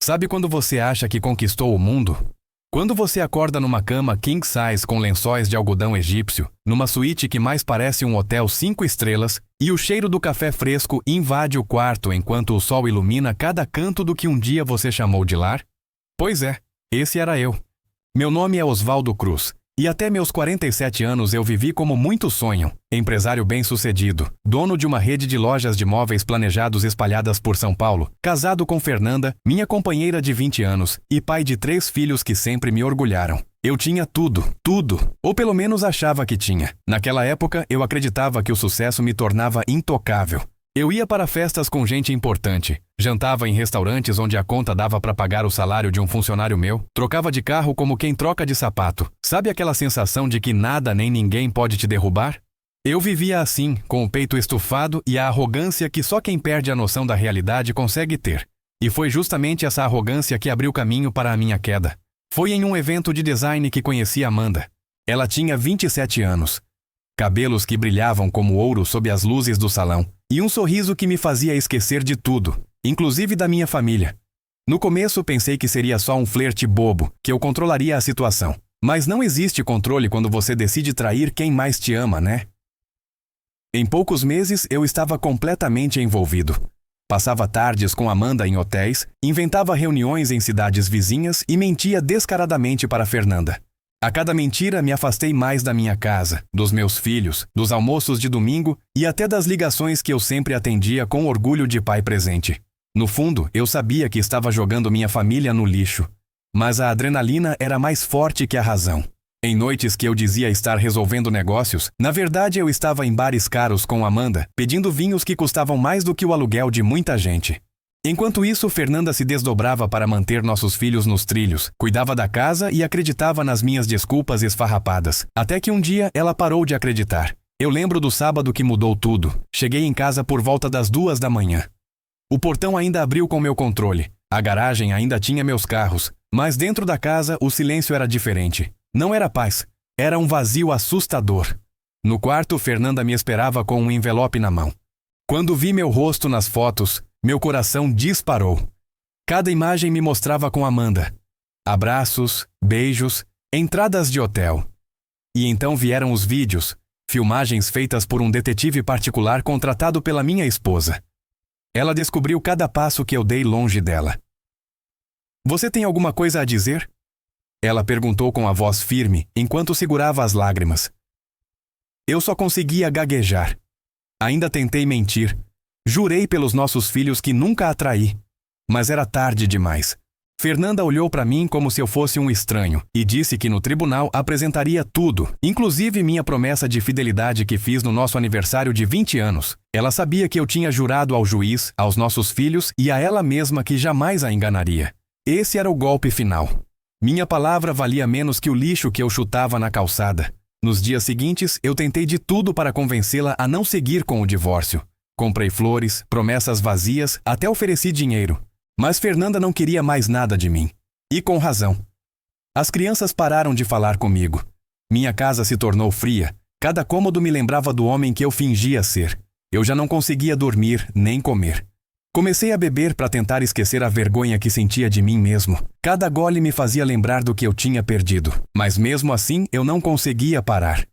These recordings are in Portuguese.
Sabe quando você acha que conquistou o mundo? Quando você acorda numa cama king size com lençóis de algodão egípcio, numa suíte que mais parece um hotel 5 estrelas, e o cheiro do café fresco invade o quarto enquanto o sol ilumina cada canto do que um dia você chamou de lar? Pois é, esse era eu. Meu nome é Oswaldo Cruz. E até meus 47 anos eu vivi como muitos sonham, empresário bem-sucedido, dono de uma rede de lojas de móveis planejados espalhadas por São Paulo, casado com Fernanda, minha companheira de 20 anos, e pai de 3 filhos que sempre me orgulharam. Eu tinha tudo, ou pelo menos achava que tinha. Naquela época, eu acreditava que o sucesso me tornava intocável. Eu ia para festas com gente importante, jantava em restaurantes onde a conta dava para pagar o salário de um funcionário meu, trocava de carro como quem troca de sapato. Sabe aquela sensação de que nada nem ninguém pode te derrubar? Eu vivia assim, com o peito estufado e a arrogância que só quem perde a noção da realidade consegue ter. E foi justamente essa arrogância que abriu caminho para a minha queda. Foi em um evento de design que conheci Amanda. Ela tinha 27 anos. Cabelos que brilhavam como ouro sob as luzes do salão, e um sorriso que me fazia esquecer de tudo, inclusive da minha família. No começo pensei que seria só um flerte bobo, que eu controlaria a situação. Mas não existe controle quando você decide trair quem mais te ama, né? Em poucos meses eu estava completamente envolvido. Passava tardes com Amanda em hotéis, inventava reuniões em cidades vizinhas e mentia descaradamente para Fernanda. A cada mentira me afastei mais da minha casa, dos meus filhos, dos almoços de domingo e até das ligações que eu sempre atendia com orgulho de pai presente. No fundo, eu sabia que estava jogando minha família no lixo. Mas a adrenalina era mais forte que a razão. Em noites que eu dizia estar resolvendo negócios, na verdade eu estava em bares caros com Amanda, pedindo vinhos que custavam mais do que o aluguel de muita gente. Enquanto isso, Fernanda se desdobrava para manter nossos filhos nos trilhos, cuidava da casa e acreditava nas minhas desculpas esfarrapadas. Até que um dia ela parou de acreditar. Eu lembro do sábado que mudou tudo. Cheguei em casa por volta das 2 da manhã. O portão ainda abriu com meu controle. A garagem ainda tinha meus carros. Mas dentro da casa, o silêncio era diferente. Não era paz. Era um vazio assustador. No quarto, Fernanda me esperava com um envelope na mão. Quando vi meu rosto nas fotos, meu coração disparou. Cada imagem me mostrava com Amanda. Abraços, beijos, entradas de hotel. E então vieram os vídeos, filmagens feitas por um detetive particular contratado pela minha esposa. Ela descobriu cada passo que eu dei longe dela. Você tem alguma coisa a dizer? Ela perguntou com a voz firme, enquanto segurava as lágrimas. Eu só conseguia gaguejar. Ainda tentei mentir. Jurei pelos nossos filhos que nunca a traí. Mas era tarde demais. Fernanda olhou para mim como se eu fosse um estranho e disse que no tribunal apresentaria tudo, inclusive minha promessa de fidelidade que fiz no nosso aniversário de 20 anos. Ela sabia que eu tinha jurado ao juiz, aos nossos filhos e a ela mesma que jamais a enganaria. Esse era o golpe final. Minha palavra valia menos que o lixo que eu chutava na calçada. Nos dias seguintes, eu tentei de tudo para convencê-la a não seguir com o divórcio. Comprei flores, promessas vazias, até ofereci dinheiro. Mas Fernanda não queria mais nada de mim. E com razão. As crianças pararam de falar comigo. Minha casa se tornou fria. Cada cômodo me lembrava do homem que eu fingia ser. Eu já não conseguia dormir nem comer. Comecei a beber para tentar esquecer a vergonha que sentia de mim mesmo. Cada gole me fazia lembrar do que eu tinha perdido. Mas mesmo assim, eu não conseguia parar.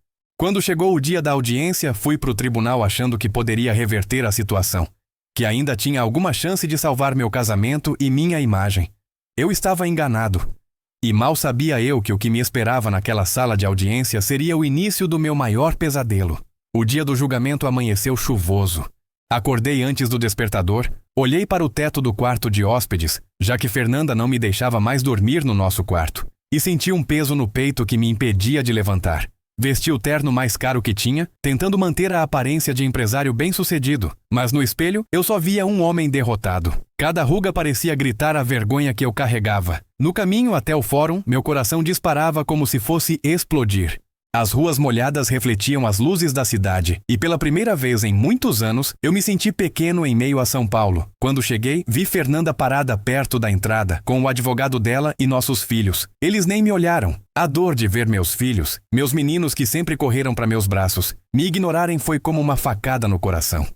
Quando chegou o dia da audiência, fui para o tribunal achando que poderia reverter a situação. Que ainda tinha alguma chance de salvar meu casamento e minha imagem. Eu estava enganado. E mal sabia eu que o que me esperava naquela sala de audiência seria o início do meu maior pesadelo. O dia do julgamento amanheceu chuvoso. Acordei antes do despertador, olhei para o teto do quarto de hóspedes, já que Fernanda não me deixava mais dormir no nosso quarto, e senti um peso no peito que me impedia de levantar. Vesti o terno mais caro que tinha, tentando manter a aparência de empresário bem-sucedido, mas no espelho eu só via um homem derrotado. Cada ruga parecia gritar a vergonha que eu carregava. No caminho até o fórum, meu coração disparava como se fosse explodir. As ruas molhadas refletiam as luzes da cidade, e pela primeira vez em muitos anos, eu me senti pequeno em meio a São Paulo. Quando cheguei, vi Fernanda parada perto da entrada, com o advogado dela e nossos filhos. Eles nem me olharam. A dor de ver meus filhos, meus meninos que sempre correram para meus braços, me ignorarem foi como uma facada no coração.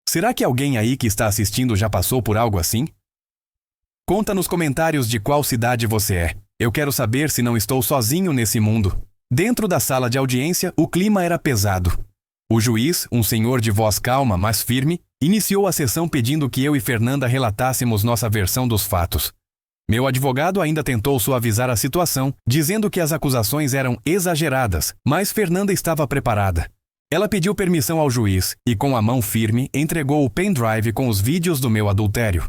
Será que alguém aí que está assistindo já passou por algo assim? Conta nos comentários de qual cidade você é. Eu quero saber se não estou sozinho nesse mundo. Dentro da sala de audiência, o clima era pesado. O juiz, um senhor de voz calma, mas firme, iniciou a sessão pedindo que eu e Fernanda relatássemos nossa versão dos fatos. Meu advogado ainda tentou suavizar a situação, dizendo que as acusações eram exageradas, mas Fernanda estava preparada. Ela pediu permissão ao juiz e, com a mão firme, entregou o pendrive com os vídeos do meu adultério.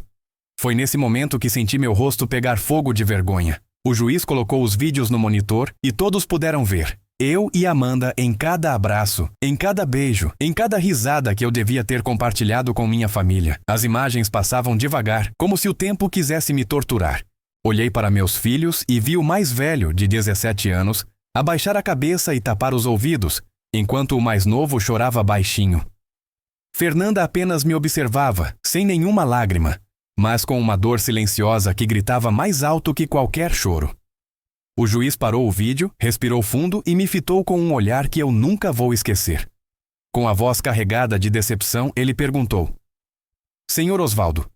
Foi nesse momento que senti meu rosto pegar fogo de vergonha. O juiz colocou os vídeos no monitor e todos puderam ver. Eu e Amanda em cada abraço, em cada beijo, em cada risada que eu devia ter compartilhado com minha família. As imagens passavam devagar, como se o tempo quisesse me torturar. Olhei para meus filhos e vi o mais velho, de 17 anos, abaixar a cabeça e tapar os ouvidos, enquanto o mais novo chorava baixinho. Fernanda apenas me observava, sem nenhuma lágrima, mas com uma dor silenciosa que gritava mais alto que qualquer choro. O juiz parou o vídeo, respirou fundo e me fitou com um olhar que eu nunca vou esquecer. Com a voz carregada de decepção, ele perguntou: Senhor Osvaldo,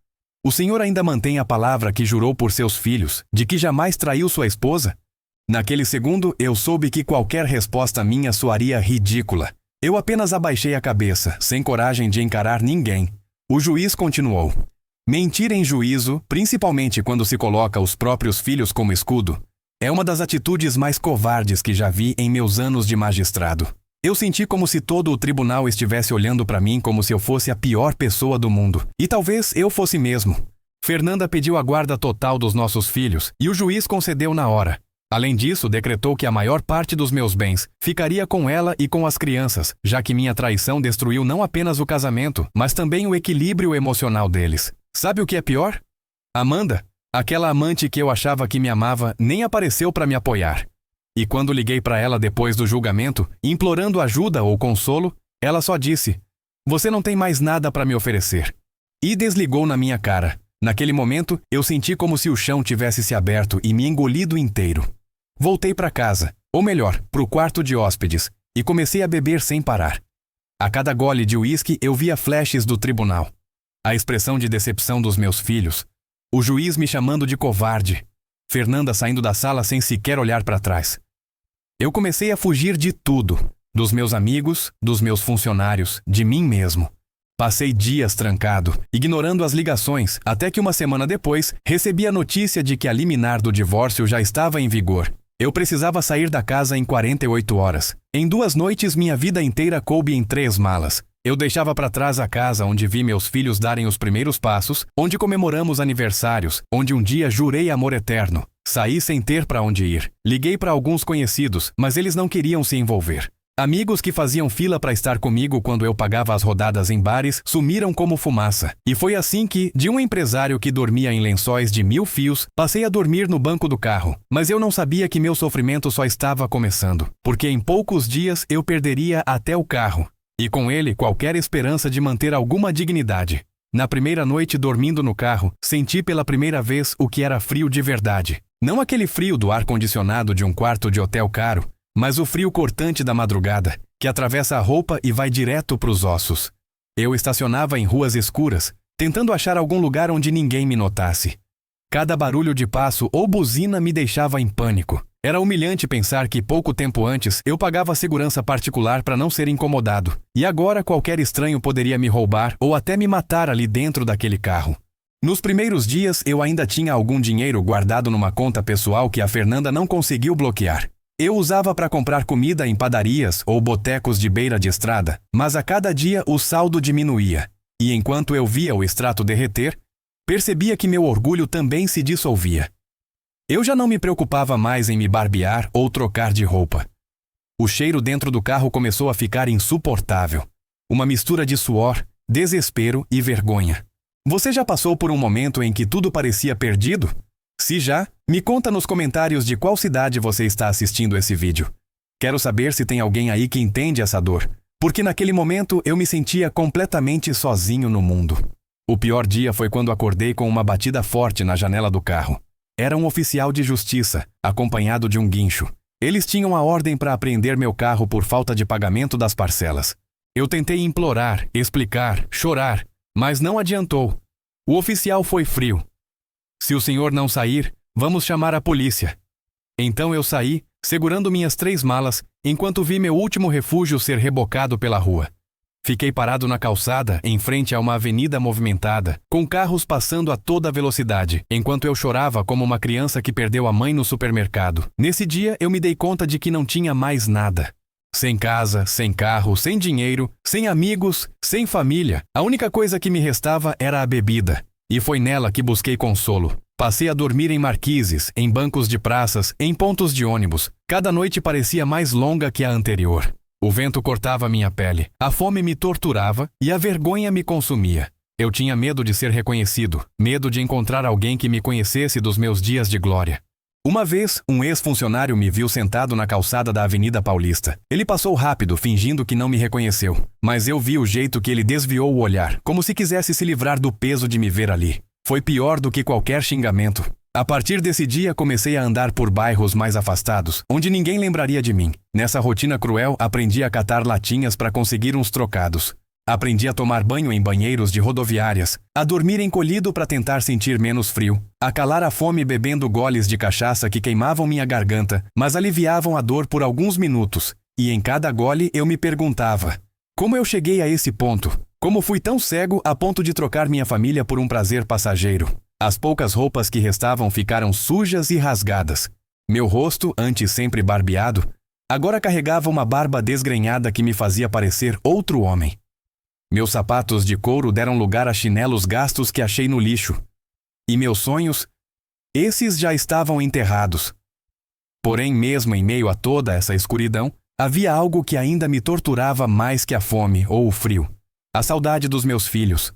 o senhor ainda mantém a palavra que jurou por seus filhos, de que jamais traiu sua esposa? Naquele segundo, eu soube que qualquer resposta minha soaria ridícula. Eu apenas abaixei a cabeça, sem coragem de encarar ninguém. O juiz continuou: Mentir em juízo, principalmente quando se coloca os próprios filhos como escudo, é uma das atitudes mais covardes que já vi em meus anos de magistrado. Eu senti como se todo o tribunal estivesse olhando para mim como se eu fosse a pior pessoa do mundo. E talvez eu fosse mesmo. Fernanda pediu a guarda total dos nossos filhos e o juiz concedeu na hora. Além disso, decretou que a maior parte dos meus bens ficaria com ela e com as crianças, já que minha traição destruiu não apenas o casamento, mas também o equilíbrio emocional deles. Sabe o que é pior? Amanda, aquela amante que eu achava que me amava, nem apareceu para me apoiar. E quando liguei para ela depois do julgamento, implorando ajuda ou consolo, ela só disse: Você não tem mais nada para me oferecer. E desligou na minha cara. Naquele momento, eu senti como se o chão tivesse se aberto e me engolido inteiro. Voltei para casa, ou melhor, para o quarto de hóspedes, e comecei a beber sem parar. A cada gole de uísque eu via flashes do tribunal. A expressão de decepção dos meus filhos. O juiz me chamando de covarde. Fernanda saindo da sala sem sequer olhar para trás. Eu comecei a fugir de tudo. Dos meus amigos, dos meus funcionários, de mim mesmo. Passei dias trancado, ignorando as ligações, até que uma semana depois, recebi a notícia de que a liminar do divórcio já estava em vigor. Eu precisava sair da casa em 48 horas. Em 2 noites, minha vida inteira coube em 3 malas. Eu deixava para trás a casa onde vi meus filhos darem os primeiros passos, onde comemoramos aniversários, onde um dia jurei amor eterno. Saí sem ter para onde ir. Liguei para alguns conhecidos, mas eles não queriam se envolver. Amigos que faziam fila para estar comigo quando eu pagava as rodadas em bares sumiram como fumaça. E foi assim que, de um empresário que dormia em lençóis de 1000 fios, passei a dormir no banco do carro. Mas eu não sabia que meu sofrimento só estava começando, porque em poucos dias eu perderia até o carro. E com ele, qualquer esperança de manter alguma dignidade. Na primeira noite dormindo no carro, senti pela primeira vez o que era frio de verdade. Não aquele frio do ar-condicionado de um quarto de hotel caro, mas o frio cortante da madrugada, que atravessa a roupa e vai direto para os ossos. Eu estacionava em ruas escuras, tentando achar algum lugar onde ninguém me notasse. Cada barulho de passo ou buzina me deixava em pânico. Era humilhante pensar que pouco tempo antes eu pagava segurança particular para não ser incomodado, e agora qualquer estranho poderia me roubar ou até me matar ali dentro daquele carro. Nos primeiros dias eu ainda tinha algum dinheiro guardado numa conta pessoal que a Fernanda não conseguiu bloquear. Eu usava para comprar comida em padarias ou botecos de beira de estrada, mas a cada dia o saldo diminuía. E enquanto eu via o extrato derreter, percebia que meu orgulho também se dissolvia. Eu já não me preocupava mais em me barbear ou trocar de roupa. O cheiro dentro do carro começou a ficar insuportável. Uma mistura de suor, desespero e vergonha. Você já passou por um momento em que tudo parecia perdido? Se já, me conta nos comentários de qual cidade você está assistindo esse vídeo. Quero saber se tem alguém aí que entende essa dor, porque naquele momento eu me sentia completamente sozinho no mundo. O pior dia foi quando acordei com uma batida forte na janela do carro. Era um oficial de justiça, acompanhado de um guincho. Eles tinham a ordem para apreender meu carro por falta de pagamento das parcelas. Eu tentei implorar, explicar, chorar, mas não adiantou. O oficial foi frio. Se o senhor não sair, vamos chamar a polícia. Então eu saí, segurando minhas 3 malas, enquanto vi meu último refúgio ser rebocado pela rua. Fiquei parado na calçada, em frente a uma avenida movimentada, com carros passando a toda velocidade, enquanto eu chorava como uma criança que perdeu a mãe no supermercado. Nesse dia, eu me dei conta de que não tinha mais nada. Sem casa, sem carro, sem dinheiro, sem amigos, sem família. A única coisa que me restava era a bebida. E foi nela que busquei consolo. Passei a dormir em marquises, em bancos de praças, em pontos de ônibus. Cada noite parecia mais longa que a anterior. O vento cortava minha pele, a fome me torturava e a vergonha me consumia. Eu tinha medo de ser reconhecido, medo de encontrar alguém que me conhecesse dos meus dias de glória. Uma vez, um ex-funcionário me viu sentado na calçada da Avenida Paulista. Ele passou rápido, fingindo que não me reconheceu, mas eu vi o jeito que ele desviou o olhar, como se quisesse se livrar do peso de me ver ali. Foi pior do que qualquer xingamento. A partir desse dia, comecei a andar por bairros mais afastados, onde ninguém lembraria de mim. Nessa rotina cruel, aprendi a catar latinhas para conseguir uns trocados. Aprendi a tomar banho em banheiros de rodoviárias, a dormir encolhido para tentar sentir menos frio, a calar a fome bebendo goles de cachaça que queimavam minha garganta, mas aliviavam a dor por alguns minutos. E em cada gole eu me perguntava: como eu cheguei a esse ponto? Como fui tão cego a ponto de trocar minha família por um prazer passageiro? As poucas roupas que restavam ficaram sujas e rasgadas. Meu rosto, antes sempre barbeado, agora carregava uma barba desgrenhada que me fazia parecer outro homem. Meus sapatos de couro deram lugar a chinelos gastos que achei no lixo. E meus sonhos? Esses já estavam enterrados. Porém, mesmo em meio a toda essa escuridão, havia algo que ainda me torturava mais que a fome ou o frio. A saudade dos meus filhos.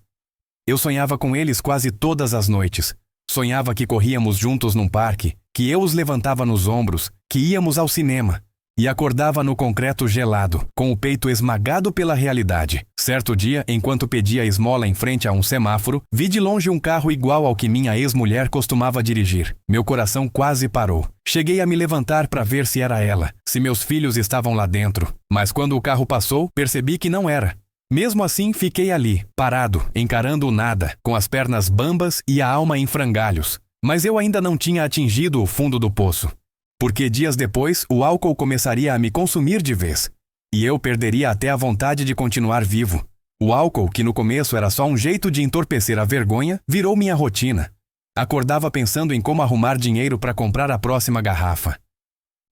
Eu sonhava com eles quase todas as noites. Sonhava que corríamos juntos num parque, que eu os levantava nos ombros, que íamos ao cinema. E acordava no concreto gelado, com o peito esmagado pela realidade. Certo dia, enquanto pedia esmola em frente a um semáforo, vi de longe um carro igual ao que minha ex-mulher costumava dirigir. Meu coração quase parou. Cheguei a me levantar para ver se era ela, se meus filhos estavam lá dentro. Mas quando o carro passou, percebi que não era. Mesmo assim, fiquei ali, parado, encarando o nada, com as pernas bambas e a alma em frangalhos. Mas eu ainda não tinha atingido o fundo do poço. Porque dias depois, o álcool começaria a me consumir de vez. E eu perderia até a vontade de continuar vivo. O álcool, que no começo era só um jeito de entorpecer a vergonha, virou minha rotina. Acordava pensando em como arrumar dinheiro para comprar a próxima garrafa.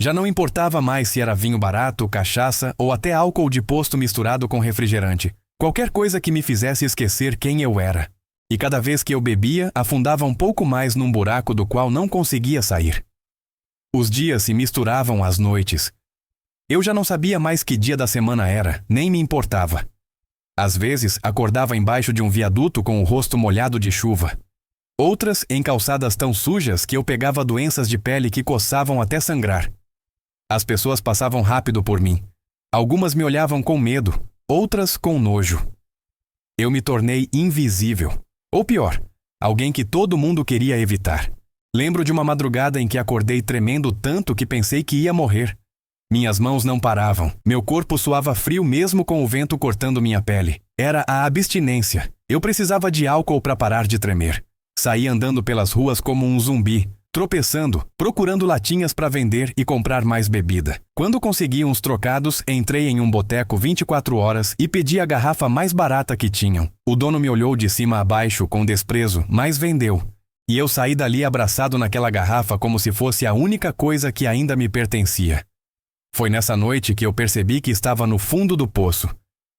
Já não importava mais se era vinho barato, cachaça ou até álcool de posto misturado com refrigerante. Qualquer coisa que me fizesse esquecer quem eu era. E cada vez que eu bebia, afundava um pouco mais num buraco do qual não conseguia sair. Os dias se misturavam às noites. Eu já não sabia mais que dia da semana era, nem me importava. Às vezes, acordava embaixo de um viaduto com o rosto molhado de chuva. Outras, em calçadas tão sujas que eu pegava doenças de pele que coçavam até sangrar. As pessoas passavam rápido por mim. Algumas me olhavam com medo, outras com nojo. Eu me tornei invisível. Ou pior, alguém que todo mundo queria evitar. Lembro de uma madrugada em que acordei tremendo tanto que pensei que ia morrer. Minhas mãos não paravam. Meu corpo suava frio mesmo com o vento cortando minha pele. Era a abstinência. Eu precisava de álcool para parar de tremer. Saí andando pelas ruas como um zumbi, tropeçando, procurando latinhas para vender e comprar mais bebida. Quando consegui uns trocados, entrei em um boteco 24 horas e pedi a garrafa mais barata que tinham. O dono me olhou de cima a baixo com desprezo, mas vendeu. E eu saí dali abraçado naquela garrafa como se fosse a única coisa que ainda me pertencia. Foi nessa noite que eu percebi que estava no fundo do poço.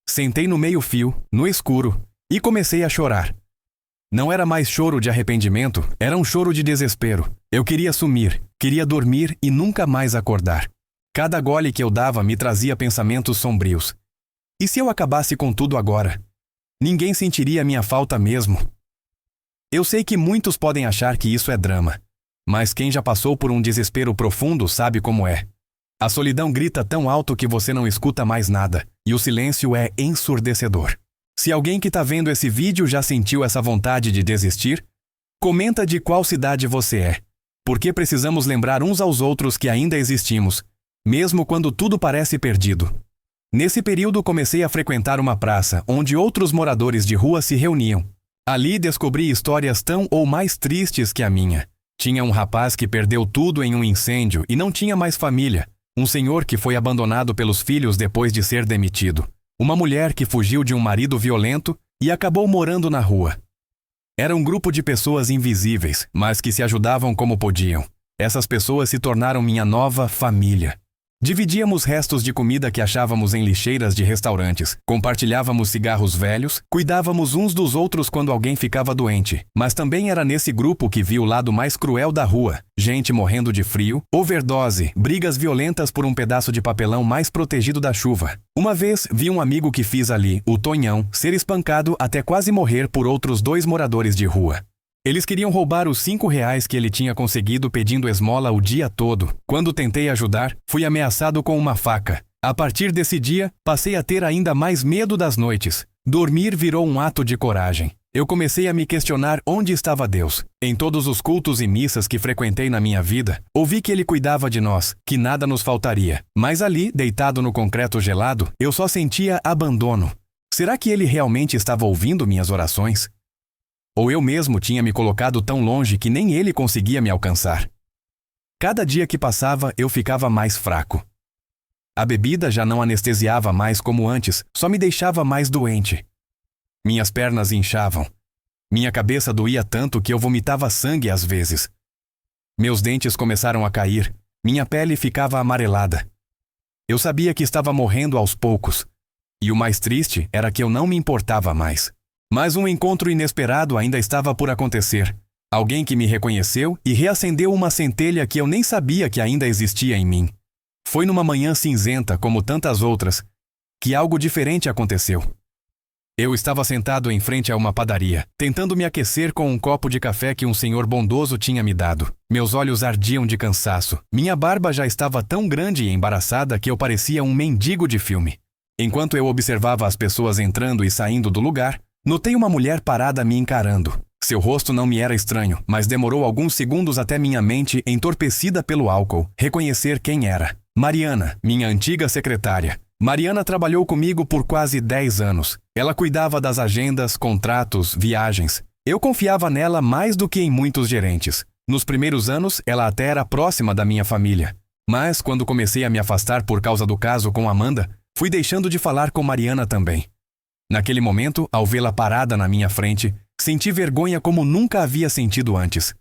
Sentei no meio-fio, no escuro, e comecei a chorar. Não era mais choro de arrependimento, era um choro de desespero. Eu queria sumir, queria dormir e nunca mais acordar. Cada gole que eu dava me trazia pensamentos sombrios. E se eu acabasse com tudo agora? Ninguém sentiria minha falta mesmo. Eu sei que muitos podem achar que isso é drama, mas quem já passou por um desespero profundo sabe como é. A solidão grita tão alto que você não escuta mais nada, e o silêncio é ensurdecedor. Se alguém que está vendo esse vídeo já sentiu essa vontade de desistir, comenta de qual cidade você é. Porque precisamos lembrar uns aos outros que ainda existimos, mesmo quando tudo parece perdido. Nesse período comecei a frequentar uma praça onde outros moradores de rua se reuniam. Ali descobri histórias tão ou mais tristes que a minha. Tinha um rapaz que perdeu tudo em um incêndio e não tinha mais família. Um senhor que foi abandonado pelos filhos depois de ser demitido. Uma mulher que fugiu de um marido violento e acabou morando na rua. Era um grupo de pessoas invisíveis, mas que se ajudavam como podiam. Essas pessoas se tornaram minha nova família. Dividíamos restos de comida que achávamos em lixeiras de restaurantes, compartilhávamos cigarros velhos, cuidávamos uns dos outros quando alguém ficava doente. Mas também era nesse grupo que vi o lado mais cruel da rua. Gente morrendo de frio, overdose, brigas violentas por um pedaço de papelão mais protegido da chuva. Uma vez vi um amigo que fiz ali, o Tonhão, ser espancado até quase morrer por outros 2 moradores de rua. Eles queriam roubar os R$ 5 que ele tinha conseguido pedindo esmola o dia todo. Quando tentei ajudar, fui ameaçado com uma faca. A partir desse dia, passei a ter ainda mais medo das noites. Dormir virou um ato de coragem. Eu comecei a me questionar onde estava Deus. Em todos os cultos e missas que frequentei na minha vida, ouvi que Ele cuidava de nós, que nada nos faltaria. Mas ali, deitado no concreto gelado, eu só sentia abandono. Será que Ele realmente estava ouvindo minhas orações? Ou eu mesmo tinha me colocado tão longe que nem ele conseguia me alcançar? Cada dia que passava, eu ficava mais fraco. A bebida já não anestesiava mais como antes, só me deixava mais doente. Minhas pernas inchavam. Minha cabeça doía tanto que eu vomitava sangue às vezes. Meus dentes começaram a cair, minha pele ficava amarelada. Eu sabia que estava morrendo aos poucos. E o mais triste era que eu não me importava mais. Mas um encontro inesperado ainda estava por acontecer. Alguém que me reconheceu e reacendeu uma centelha que eu nem sabia que ainda existia em mim. Foi numa manhã cinzenta, como tantas outras, que algo diferente aconteceu. Eu estava sentado em frente a uma padaria, tentando me aquecer com um copo de café que um senhor bondoso tinha me dado. Meus olhos ardiam de cansaço. Minha barba já estava tão grande e embaraçada que eu parecia um mendigo de filme. Enquanto eu observava as pessoas entrando e saindo do lugar, notei uma mulher parada me encarando. Seu rosto não me era estranho, mas demorou alguns segundos até minha mente, entorpecida pelo álcool, reconhecer quem era. Mariana, minha antiga secretária. Mariana trabalhou comigo por quase 10 anos. Ela cuidava das agendas, contratos, viagens. Eu confiava nela mais do que em muitos gerentes. Nos primeiros anos, ela até era próxima da minha família. Mas, quando comecei a me afastar por causa do caso com Amanda, fui deixando de falar com Mariana também. Naquele momento, ao vê-la parada na minha frente, senti vergonha como nunca havia sentido antes.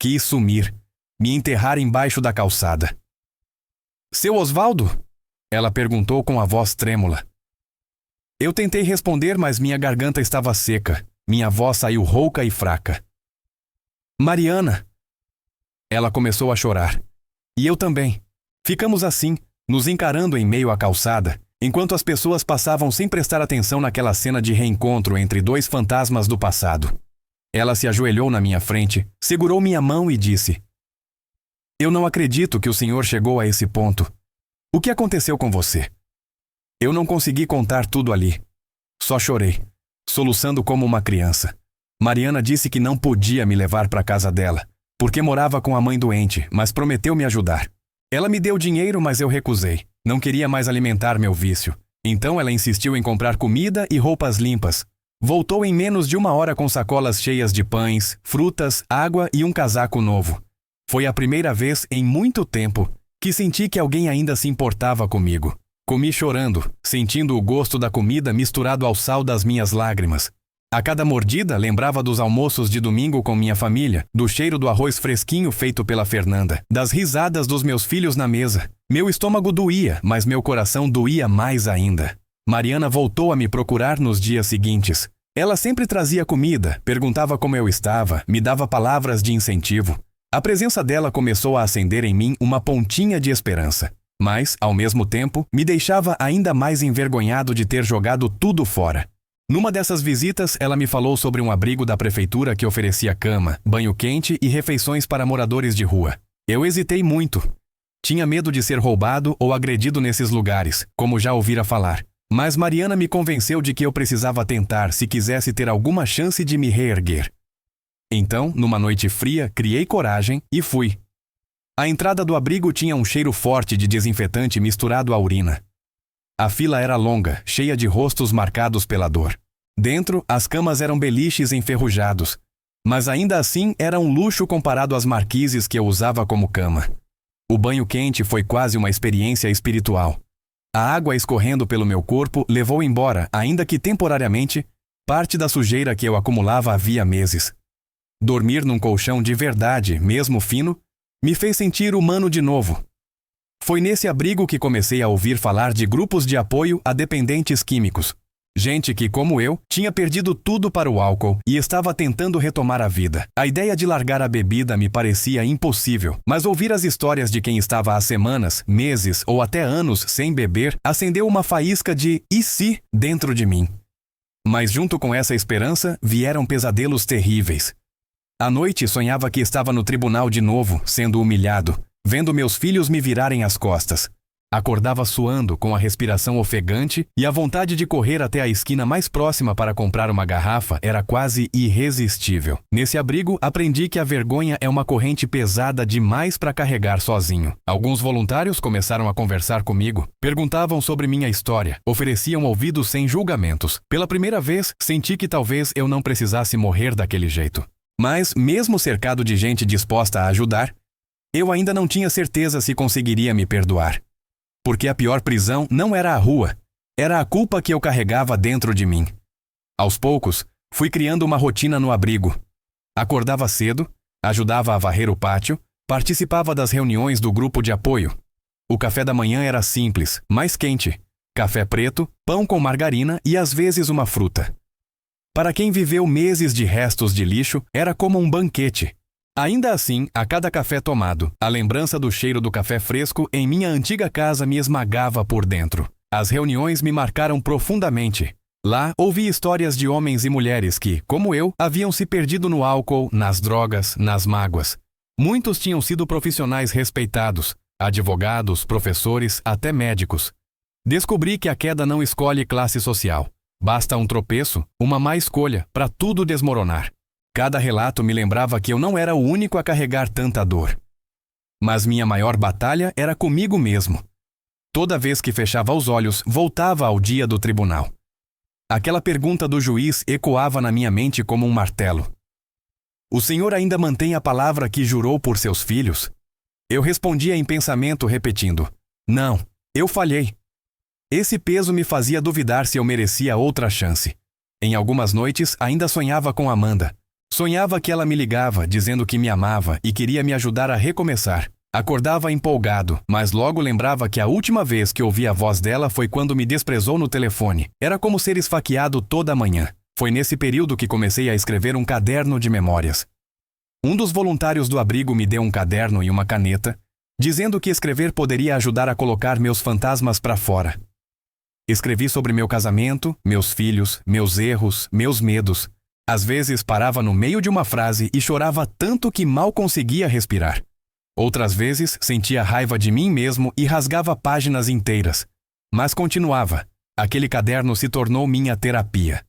Quis sumir, me enterrar embaixo da calçada. "Seu Osvaldo?" Ela perguntou com a voz trêmula. Eu tentei responder, mas minha garganta estava seca. Minha voz saiu rouca e fraca. "Mariana." Ela começou a chorar. E eu também. Ficamos assim, nos encarando em meio à calçada, enquanto as pessoas passavam sem prestar atenção naquela cena de reencontro entre 2 fantasmas do passado. Ela se ajoelhou na minha frente, segurou minha mão e disse: "Eu não acredito que o senhor chegou a esse ponto. O que aconteceu com você?" Eu não consegui contar tudo ali. Só chorei, soluçando como uma criança. Mariana disse que não podia me levar para casa dela, porque morava com a mãe doente, mas prometeu me ajudar. Ela me deu dinheiro, mas eu recusei. Não queria mais alimentar meu vício. Então ela insistiu em comprar comida e roupas limpas. Voltou em menos de 1 hora com sacolas cheias de pães, frutas, água e um casaco novo. Foi a primeira vez em muito tempo que senti que alguém ainda se importava comigo. Comi chorando, sentindo o gosto da comida misturado ao sal das minhas lágrimas. A cada mordida lembrava dos almoços de domingo com minha família, do cheiro do arroz fresquinho feito pela Fernanda, das risadas dos meus filhos na mesa. Meu estômago doía, mas meu coração doía mais ainda. Mariana voltou a me procurar nos dias seguintes. Ela sempre trazia comida, perguntava como eu estava, me dava palavras de incentivo. A presença dela começou a acender em mim uma pontinha de esperança. Mas, ao mesmo tempo, me deixava ainda mais envergonhado de ter jogado tudo fora. Numa dessas visitas, ela me falou sobre um abrigo da prefeitura que oferecia cama, banho quente e refeições para moradores de rua. Eu hesitei muito. Tinha medo de ser roubado ou agredido nesses lugares, como já ouvira falar. Mas Mariana me convenceu de que eu precisava tentar se quisesse ter alguma chance de me reerguer. Então, numa noite fria, criei coragem e fui. A entrada do abrigo tinha um cheiro forte de desinfetante misturado à urina. A fila era longa, cheia de rostos marcados pela dor. Dentro, as camas eram beliches enferrujados, mas ainda assim era um luxo comparado às marquises que eu usava como cama. O banho quente foi quase uma experiência espiritual. A água escorrendo pelo meu corpo levou embora, ainda que temporariamente, parte da sujeira que eu acumulava havia meses. Dormir num colchão de verdade, mesmo fino, me fez sentir humano de novo. Foi nesse abrigo que comecei a ouvir falar de grupos de apoio a dependentes químicos. Gente que, como eu, tinha perdido tudo para o álcool e estava tentando retomar a vida. A ideia de largar a bebida me parecia impossível, mas ouvir as histórias de quem estava há semanas, meses ou até anos sem beber acendeu uma faísca de "e se" dentro de mim. Mas junto com essa esperança vieram pesadelos terríveis. À noite sonhava que estava no tribunal de novo, sendo humilhado, vendo meus filhos me virarem as costas. Acordava suando, com a respiração ofegante, e a vontade de correr até a esquina mais próxima para comprar uma garrafa era quase irresistível. Nesse abrigo, aprendi que a vergonha é uma corrente pesada demais para carregar sozinho. Alguns voluntários começaram a conversar comigo, perguntavam sobre minha história, ofereciam ouvidos sem julgamentos. Pela primeira vez, senti que talvez eu não precisasse morrer daquele jeito. Mas, mesmo cercado de gente disposta a ajudar, eu ainda não tinha certeza se conseguiria me perdoar. Porque a pior prisão não era a rua, era a culpa que eu carregava dentro de mim. Aos poucos, fui criando uma rotina no abrigo. Acordava cedo, ajudava a varrer o pátio, participava das reuniões do grupo de apoio. O café da manhã era simples, mas quente. Café preto, pão com margarina e às vezes uma fruta. Para quem viveu meses de restos de lixo, era como um banquete. Ainda assim, a cada café tomado, a lembrança do cheiro do café fresco em minha antiga casa me esmagava por dentro. As reuniões me marcaram profundamente. Lá, ouvi histórias de homens e mulheres que, como eu, haviam se perdido no álcool, nas drogas, nas mágoas. Muitos tinham sido profissionais respeitados, advogados, professores, até médicos. Descobri que a queda não escolhe classe social. Basta um tropeço, uma má escolha, para tudo desmoronar. Cada relato me lembrava que eu não era o único a carregar tanta dor. Mas minha maior batalha era comigo mesmo. Toda vez que fechava os olhos, voltava ao dia do tribunal. Aquela pergunta do juiz ecoava na minha mente como um martelo. O senhor ainda mantém a palavra que jurou por seus filhos? Eu respondia em pensamento repetindo: não, eu falhei. Esse peso me fazia duvidar se eu merecia outra chance. Em algumas noites, ainda sonhava com Amanda. Sonhava que ela me ligava, dizendo que me amava e queria me ajudar a recomeçar. Acordava empolgado, mas logo lembrava que a última vez que ouvi a voz dela foi quando me desprezou no telefone. Era como ser esfaqueado toda a manhã. Foi nesse período que comecei a escrever um caderno de memórias. Um dos voluntários do abrigo me deu um caderno e uma caneta, dizendo que escrever poderia ajudar a colocar meus fantasmas para fora. Escrevi sobre meu casamento, meus filhos, meus erros, meus medos. Às vezes parava no meio de uma frase e chorava tanto que mal conseguia respirar. Outras vezes sentia raiva de mim mesmo e rasgava páginas inteiras. Mas continuava. Aquele caderno se tornou minha terapia.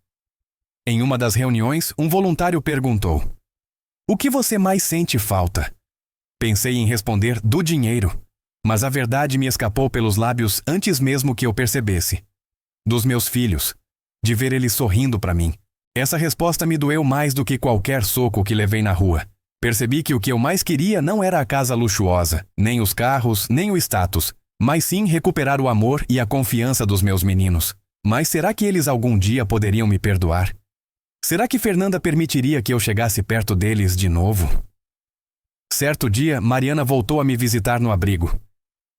Em uma das reuniões, um voluntário perguntou: "O que você mais sente falta?" Pensei em responder: do dinheiro. Mas a verdade me escapou pelos lábios antes mesmo que eu percebesse. Dos meus filhos. De ver eles sorrindo para mim. Essa resposta me doeu mais do que qualquer soco que levei na rua. Percebi que o que eu mais queria não era a casa luxuosa, nem os carros, nem o status, mas sim recuperar o amor e a confiança dos meus meninos. Mas será que eles algum dia poderiam me perdoar? Será que Fernanda permitiria que eu chegasse perto deles de novo? Certo dia, Mariana voltou a me visitar no abrigo.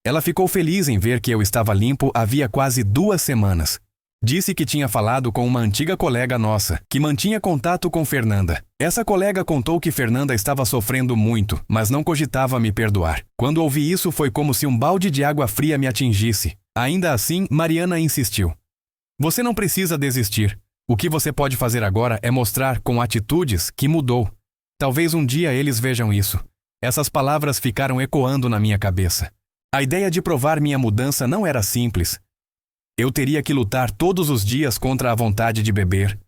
Ela ficou feliz em ver que eu estava limpo havia quase 2 semanas. Disse que tinha falado com uma antiga colega nossa, que mantinha contato com Fernanda. Essa colega contou que Fernanda estava sofrendo muito, mas não cogitava me perdoar. Quando ouvi isso, foi como se um balde de água fria me atingisse. Ainda assim, Mariana insistiu: "Você não precisa desistir. O que você pode fazer agora é mostrar com atitudes que mudou. Talvez um dia eles vejam isso." Essas palavras ficaram ecoando na minha cabeça. A ideia de provar minha mudança não era simples. Eu teria que lutar todos os dias contra a vontade de beber,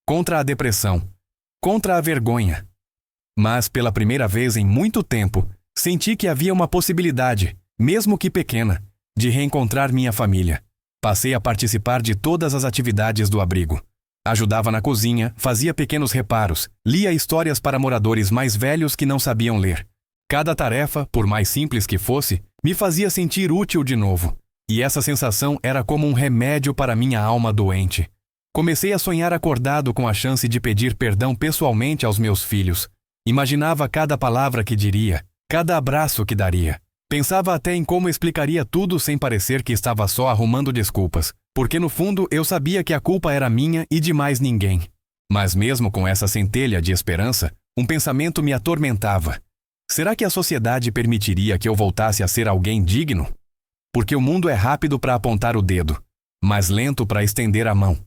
contra a depressão, contra a vergonha. Mas, pela primeira vez em muito tempo, senti que havia uma possibilidade, mesmo que pequena, de reencontrar minha família. Passei a participar de todas as atividades do abrigo. ajudava na cozinha, fazia pequenos reparos, lia histórias para moradores mais velhos que não sabiam ler. Cada tarefa, por mais simples que fosse, me fazia sentir útil de novo. E essa sensação era como um remédio para minha alma doente. Comecei a sonhar acordado com a chance de pedir perdão pessoalmente aos meus filhos. Imaginava cada palavra que diria, cada abraço que daria. Pensava até em como explicaria tudo sem parecer que estava só arrumando desculpas, porque no fundo eu sabia que a culpa era minha e de mais ninguém. Mas mesmo com essa centelha de esperança, um pensamento me atormentava. Será que a sociedade permitiria que eu voltasse a ser alguém digno? Porque o mundo é rápido para apontar o dedo, mas lento para estender a mão.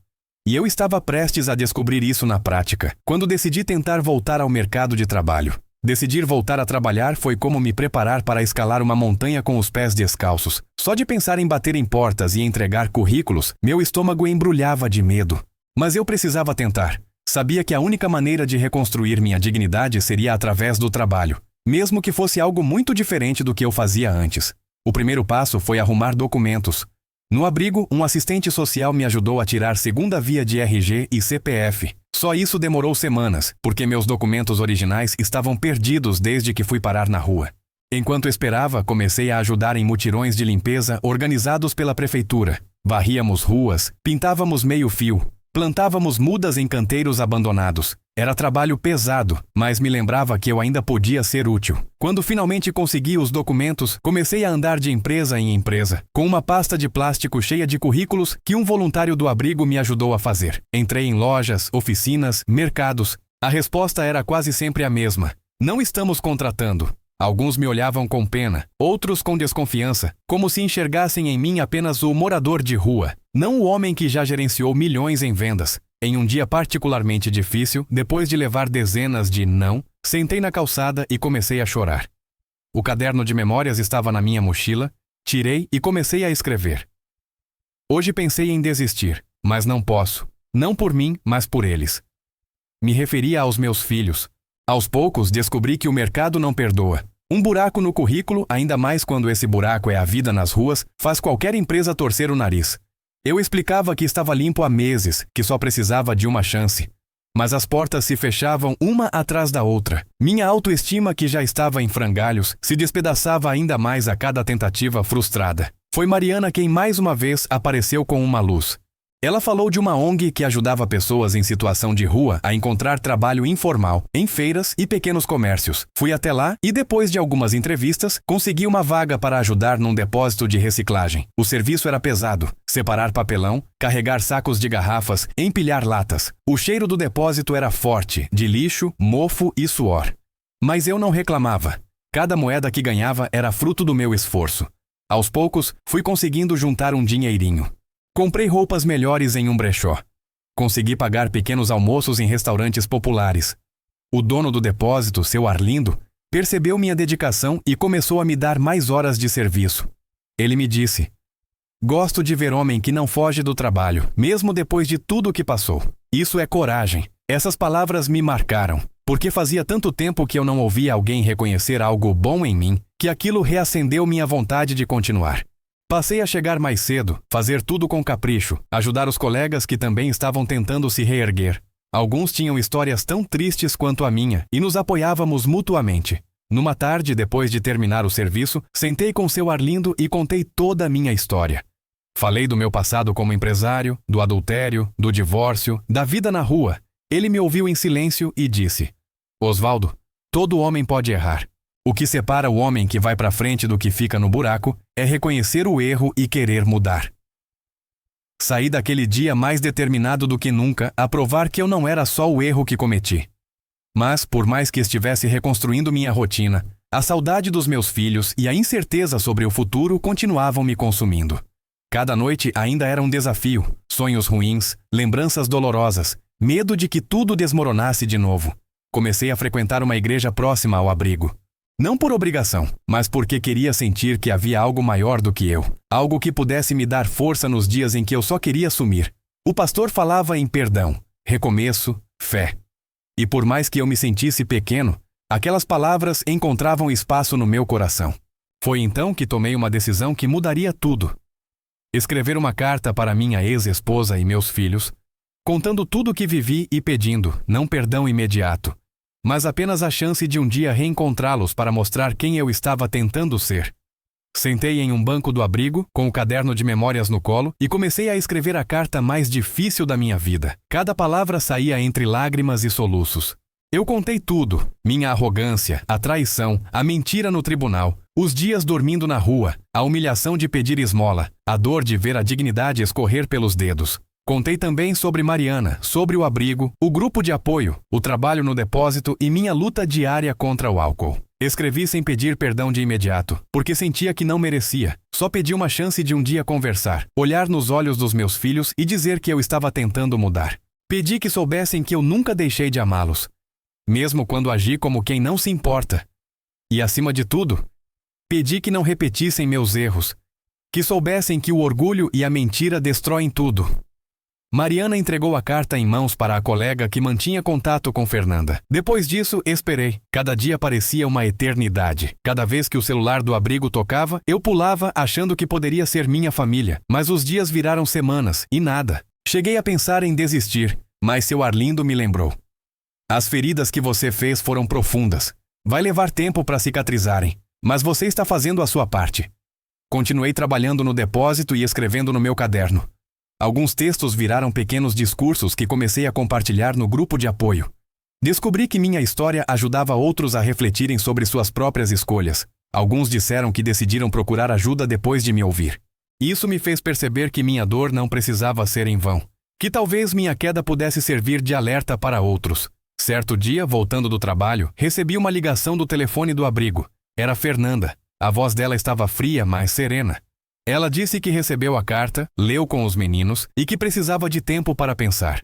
E eu estava prestes a descobrir isso na prática, quando decidi tentar voltar ao mercado de trabalho. Decidir voltar a trabalhar foi como me preparar para escalar uma montanha com os pés descalços. Só de pensar em bater em portas e entregar currículos, meu estômago embrulhava de medo. Mas eu precisava tentar. Sabia que a única maneira de reconstruir minha dignidade seria através do trabalho, mesmo que fosse algo muito diferente do que eu fazia antes. O primeiro passo foi arrumar documentos. No abrigo, um assistente social me ajudou a tirar segunda via de RG e CPF. Só isso demorou semanas, porque meus documentos originais estavam perdidos desde que fui parar na rua. Enquanto esperava, comecei a ajudar em mutirões de limpeza organizados pela prefeitura. Varríamos ruas, pintávamos meio-fio, plantávamos mudas em canteiros abandonados. Era trabalho pesado, mas me lembrava que eu ainda podia ser útil. Quando finalmente consegui os documentos, comecei a andar de empresa em empresa, com uma pasta de plástico cheia de currículos que um voluntário do abrigo me ajudou a fazer. Entrei em lojas, oficinas, mercados. A resposta era quase sempre a mesma. Não estamos contratando. Alguns me olhavam com pena, outros com desconfiança, como se enxergassem em mim apenas o morador de rua, não o homem que já gerenciou milhões em vendas. Em um dia particularmente difícil, depois de levar dezenas de não, sentei na calçada e comecei a chorar. O caderno de memórias estava na minha mochila, tirei e comecei a escrever. Hoje pensei em desistir, mas não posso. Não por mim, mas por eles. Me referia aos meus filhos. Aos poucos, descobri que o mercado não perdoa. Um buraco no currículo, ainda mais quando esse buraco é a vida nas ruas, faz qualquer empresa torcer o nariz. Eu explicava que estava limpo há meses, que só precisava de uma chance. Mas as portas se fechavam uma atrás da outra. Minha autoestima, que já estava em frangalhos, se despedaçava ainda mais a cada tentativa frustrada. Foi Mariana quem mais uma vez apareceu com uma luz. Ela falou de uma ONG que ajudava pessoas em situação de rua a encontrar trabalho informal, em feiras e pequenos comércios. Fui até lá e, depois de algumas entrevistas, consegui uma vaga para ajudar num depósito de reciclagem. O serviço era pesado: separar papelão, carregar sacos de garrafas, empilhar latas. O cheiro do depósito era forte, de lixo, mofo e suor. Mas eu não reclamava. Cada moeda que ganhava era fruto do meu esforço. Aos poucos, fui conseguindo juntar um dinheirinho. Comprei roupas melhores em um brechó. Consegui pagar pequenos almoços em restaurantes populares. O dono do depósito, seu Arlindo, percebeu minha dedicação e começou a me dar mais horas de serviço. Ele me disse: "Gosto de ver homem que não foge do trabalho, mesmo depois de tudo o que passou. Isso é coragem." Essas palavras me marcaram, porque fazia tanto tempo que eu não ouvia alguém reconhecer algo bom em mim, que aquilo reacendeu minha vontade de continuar. Passei a chegar mais cedo, fazer tudo com capricho, ajudar os colegas que também estavam tentando se reerguer. Alguns tinham histórias tão tristes quanto a minha e nos apoiávamos mutuamente. Numa tarde, depois de terminar o serviço, sentei com seu Arlindo e contei toda a minha história. Falei do meu passado como empresário, do adultério, do divórcio, da vida na rua. Ele me ouviu em silêncio e disse: "Osvaldo, todo homem pode errar. O que separa o homem que vai para frente do que fica no buraco é reconhecer o erro e querer mudar." Saí daquele dia mais determinado do que nunca a provar que eu não era só o erro que cometi. Mas, por mais que estivesse reconstruindo minha rotina, a saudade dos meus filhos e a incerteza sobre o futuro continuavam me consumindo. Cada noite ainda era um desafio, sonhos ruins, lembranças dolorosas, medo de que tudo desmoronasse de novo. Comecei a frequentar uma igreja próxima ao abrigo. Não por obrigação, mas porque queria sentir que havia algo maior do que eu. Algo que pudesse me dar força nos dias em que eu só queria sumir. O pastor falava em perdão, recomeço, fé. E por mais que eu me sentisse pequeno, aquelas palavras encontravam espaço no meu coração. Foi então que tomei uma decisão que mudaria tudo. Escrever uma carta para minha ex-esposa e meus filhos, contando tudo o que vivi e pedindo, não perdão imediato, mas apenas a chance de um dia reencontrá-los para mostrar quem eu estava tentando ser. Sentei em um banco do abrigo, com o caderno de memórias no colo, e comecei a escrever a carta mais difícil da minha vida. Cada palavra saía entre lágrimas e soluços. Eu contei tudo: minha arrogância, a traição, a mentira no tribunal, os dias dormindo na rua, a humilhação de pedir esmola, a dor de ver a dignidade escorrer pelos dedos. Contei também sobre Mariana, sobre o abrigo, o grupo de apoio, o trabalho no depósito e minha luta diária contra o álcool. Escrevi sem pedir perdão de imediato, porque sentia que não merecia. Só pedi uma chance de um dia conversar, olhar nos olhos dos meus filhos e dizer que eu estava tentando mudar. Pedi que soubessem que eu nunca deixei de amá-los, mesmo quando agi como quem não se importa. E acima de tudo, pedi que não repetissem meus erros, que soubessem que o orgulho e a mentira destroem tudo. Mariana entregou a carta em mãos para a colega que mantinha contato com Fernanda. Depois disso, esperei. Cada dia parecia uma eternidade. Cada vez que o celular do abrigo tocava, eu pulava achando que poderia ser minha família. Mas os dias viraram semanas e nada. Cheguei a pensar em desistir, mas seu Arlindo me lembrou. As feridas que você fez foram profundas. Vai levar tempo para cicatrizarem, mas você está fazendo a sua parte. Continuei trabalhando no depósito e escrevendo no meu caderno. Alguns textos viraram pequenos discursos que comecei a compartilhar no grupo de apoio. Descobri que minha história ajudava outros a refletirem sobre suas próprias escolhas. Alguns disseram que decidiram procurar ajuda depois de me ouvir. Isso me fez perceber que minha dor não precisava ser em vão. Que talvez minha queda pudesse servir de alerta para outros. Certo dia, voltando do trabalho, recebi uma ligação do telefone do abrigo. Era Fernanda. A voz dela estava fria, mas serena. Ela disse que recebeu a carta, leu com os meninos e que precisava de tempo para pensar.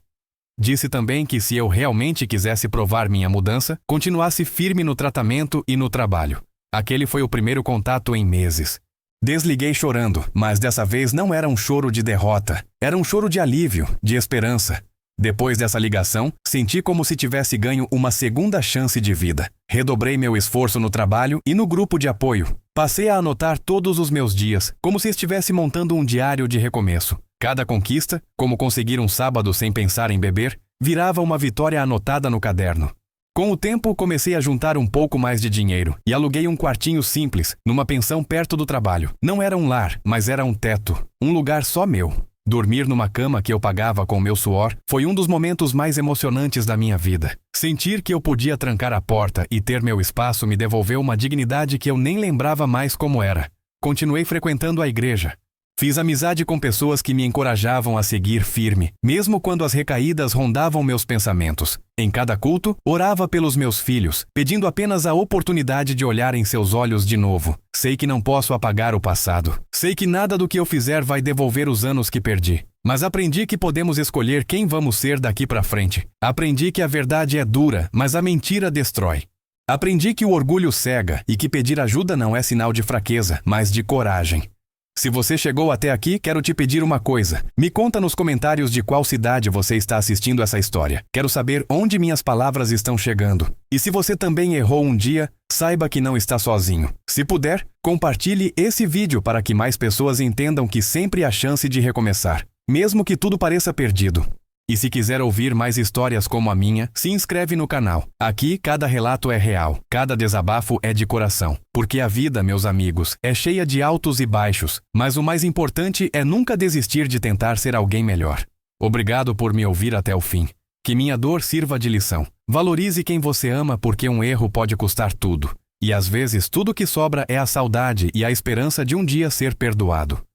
Disse também que se eu realmente quisesse provar minha mudança, continuasse firme no tratamento e no trabalho. Aquele foi o primeiro contato em meses. Desliguei chorando, mas dessa vez não era um choro de derrota. Era um choro de alívio, de esperança. Depois dessa ligação, senti como se tivesse ganho uma segunda chance de vida. Redobrei meu esforço no trabalho e no grupo de apoio. Passei a anotar todos os meus dias, como se estivesse montando um diário de recomeço. Cada conquista, como conseguir um sábado sem pensar em beber, virava uma vitória anotada no caderno. Com o tempo, comecei a juntar um pouco mais de dinheiro e aluguei um quartinho simples, numa pensão perto do trabalho. Não era um lar, mas era um teto, um lugar só meu. Dormir numa cama que eu pagava com meu suor foi um dos momentos mais emocionantes da minha vida. Sentir que eu podia trancar a porta e ter meu espaço me devolveu uma dignidade que eu nem lembrava mais como era. Continuei frequentando a igreja. Fiz amizade com pessoas que me encorajavam a seguir firme, mesmo quando as recaídas rondavam meus pensamentos. Em cada culto, orava pelos meus filhos, pedindo apenas a oportunidade de olhar em seus olhos de novo. Sei que não posso apagar o passado. Sei que nada do que eu fizer vai devolver os anos que perdi. Mas aprendi que podemos escolher quem vamos ser daqui para frente. Aprendi que a verdade é dura, mas a mentira destrói. Aprendi que o orgulho cega e que pedir ajuda não é sinal de fraqueza, mas de coragem. Se você chegou até aqui, quero te pedir uma coisa. Me conta nos comentários de qual cidade você está assistindo essa história. Quero saber onde minhas palavras estão chegando. E se você também errou um dia, saiba que não está sozinho. Se puder, compartilhe esse vídeo para que mais pessoas entendam que sempre há chance de recomeçar, mesmo que tudo pareça perdido. E se quiser ouvir mais histórias como a minha, se inscreve no canal. Aqui, cada relato é real, cada desabafo é de coração. Porque a vida, meus amigos, é cheia de altos e baixos, mas o mais importante é nunca desistir de tentar ser alguém melhor. Obrigado por me ouvir até o fim. Que minha dor sirva de lição. Valorize quem você ama porque um erro pode custar tudo. E às vezes tudo que sobra é a saudade e a esperança de um dia ser perdoado.